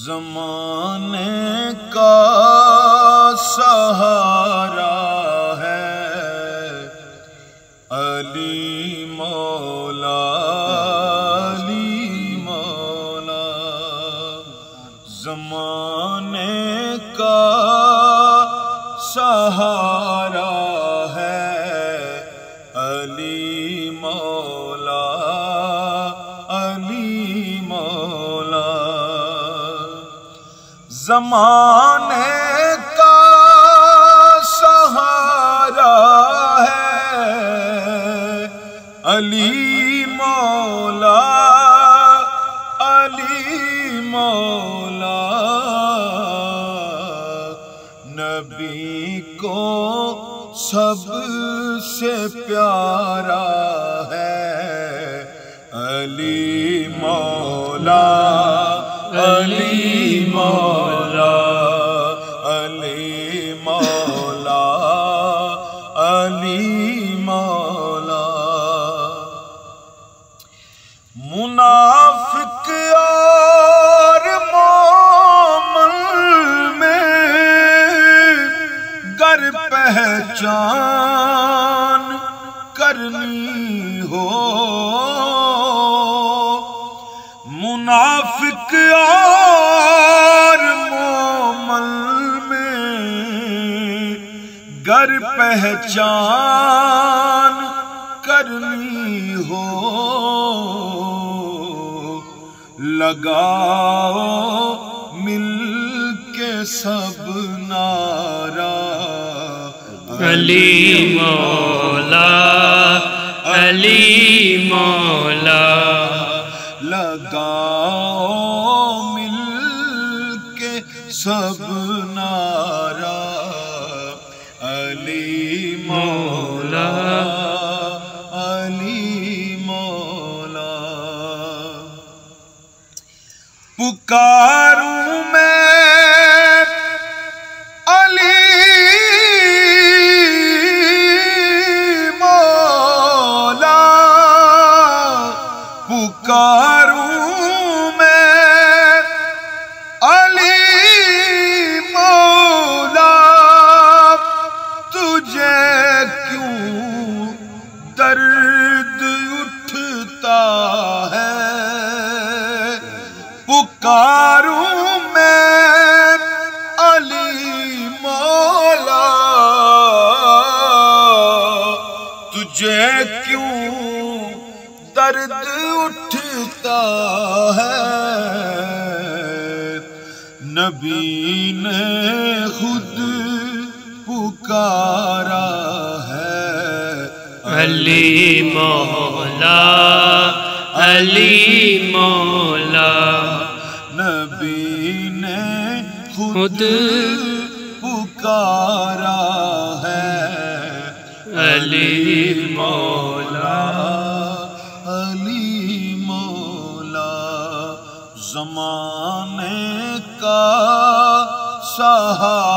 زمانے کا سہارا ہے علی مولا، علی مولا۔ زمانے کا سہارا ہے علی مولا، علی مولا۔ زمانے کا سہارا ہے علی مولا، علی مولا۔ نبی کو سب سے پیارا ہے علی مولا، علی مولا، علی مولا، علی مولا۔ منافق اور مومن میں گر پہچان کرنی ہو، منافق اور مومن میں گر پہچان کرنی ہو، لگاؤ مل کے سب نعرہ علی مولا، علی مولا۔ لگاؤ مل کے سب نعرہ علی مولا، علی مولا۔ پکاروں میں علی مولا، پکاروں میں علی مولا۔ تجھے کیوں درد اٹھتا ہے، پکاروں میں علی مولا۔ تجھے کیوں درد اٹھتا ہے، نبی نے خود پکارا ہے علی مولا، علی مولا۔ نبی نے خود پکارا ہے علی مولا، علی مولا۔ زمانے کا سہارا